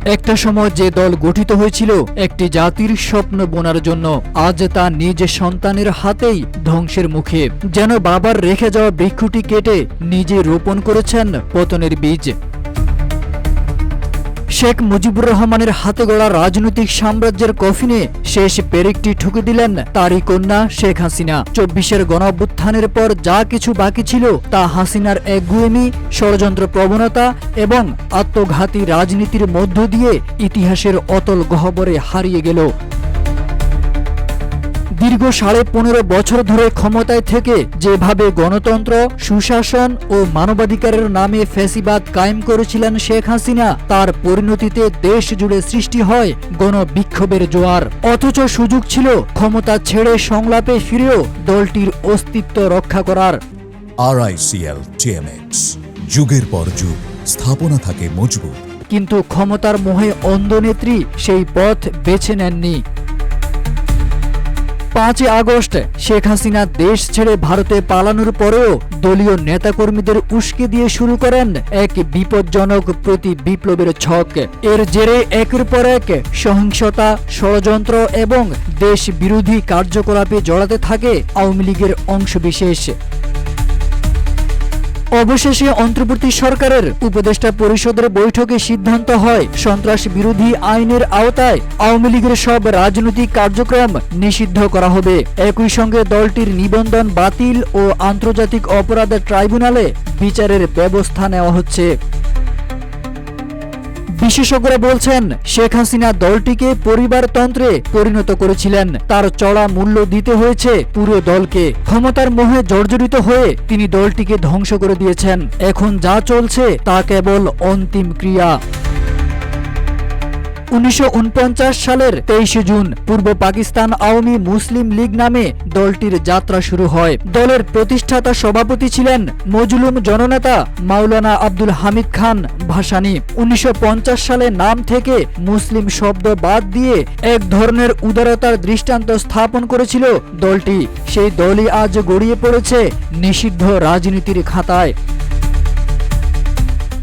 একটা সময় যে দল গঠিত হয়েছিল একটি জাতির স্বপ্ন বোনার জন্য, আজ তা নিজ সন্তানের হাতেই ধ্বংসের মুখে। যেন বাবার রেখে যাওয়া বৃক্ষটি কেটে নিজে রোপণ করেছেন পতনের বীজ। শেখ মুজিবুর রহমানের হাতে গড়া রাজনৈতিক সাম্রাজ্যের কফিনে শেষ পেরেকটি ঠুকে দিলেন তারই কন্যা শেখ হাসিনা। ২৪-এর গণঅভ্যুত্থানের পর যা কিছু বাকি ছিল তা হাসিনার একগুঁয়েমি, ষড়যন্ত্র প্রবণতা এবং আত্মঘাতী রাজনীতির মধ্য দিয়ে ইতিহাসের অতল গহ্বরে হারিয়ে গেল। দীর্ঘ ১৫.৫ বছর ধরে ক্ষমতায় থেকে যেভাবে গণতন্ত্র, সুশাসন ও মানবাধিকারের নামে ফ্যাসিবাদ কায়েম করেছিলেন শেখ হাসিনা, তার পরিণতিতে দেশ জুড়ে সৃষ্টি হয় গণবিক্ষোভের জোয়ার। অথচ সুযোগ ছিল ক্ষমতা ছেড়ে সংলাপে ফিরেও দলটির অস্তিত্ব রক্ষা করার। RICL TMX, যুগের পর যুগ স্থাপনা থাকে মজবুত। কিন্তু ক্ষমতার মোহে অন্ধ নেত্রী সেই পথ বেছে নেননি। ৫ই আগস্ট শেখ হাসিনা দেশ ছেড়ে ভারতে পালানোর পরেও দলীয় নেতাকর্মীদের উস্কে দিয়ে শুরু করেন এক বিপজ্জনক প্রতি বিপ্লবের ছক। এর জেরে একের পর এক সহিংসতা, ষড়যন্ত্র এবং দেশ বিরোধী কার্যকলাপে জড়াতে থাকে আওয়ামী লীগের অংশবিশেষ। অবশেষে অন্তর্বর্তী সরকারের উপদেষ্টা পরিষদের বৈঠকে সিদ্ধান্ত হয় সন্ত্রাস বিরোধী আইনের আওতায় আওয়ামী লীগের সব রাজনৈতিক কার্যক্রম নিষিদ্ধ করা হবে। একই সঙ্গে দলটির নিবন্ধন বাতিল ও আন্তর্জাতিক অপরাধ ট্রাইব্যুনালে বিচারের ব্যবস্থা নেওয়া হচ্ছে। বিশেষজ্ঞরা বলছেন, শেখ হাসিনা দলটিকে পরিবারতন্ত্রে পরিণত করেছিলেন। তার চড়া মূল্য দিতে হয়েছে পুরো দলকে। ক্ষমতার মোহে জর্জরিত হয়ে তিনি দলটিকে ধ্বংস করে দিয়েছেন। এখন যা চলছে তা কেবল অন্তিম ক্রিয়া। ১৯৪৯ সালের ২৩ জুন পূর্ব পাকিস্তান আওয়ামী মুসলিম লীগ নামে দলটির যাত্রা শুরু হয়। দলের প্রতিষ্ঠাতা সভাপতি ছিলেন মজলুম জননেতা মাওলানা আব্দুল হামিদ খান ভাসানী। ১৯৫০ সালে নাম থেকে মুসলিম শব্দ বাদ দিয়ে এক ধরনের উদারতার দৃষ্টান্ত স্থাপন করেছিল দলটি। সেই দলই আজ গড়িয়ে পড়েছে নিষিদ্ধ রাজনীতির খাতায়।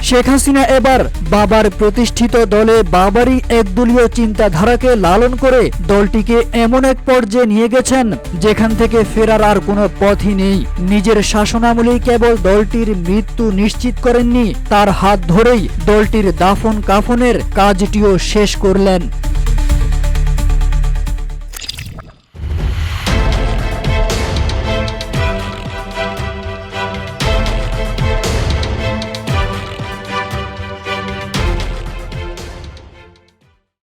শেখ হাসিনা এবার বাবার প্রতিষ্ঠিত দলে বাবারই একদলীয় চিন্তাধারাকে লালন করে দলটিকে এমন এক পর্যায়ে নিয়ে গেছেন যেখান থেকে ফেরার আর কোনো পথই নেই। নিজের শাসনামলেই কেবল দলটির মৃত্যু নিশ্চিত করেননি, তার হাত ধরেই দলটির দাফন কাফনের কাজটিও শেষ করলেন।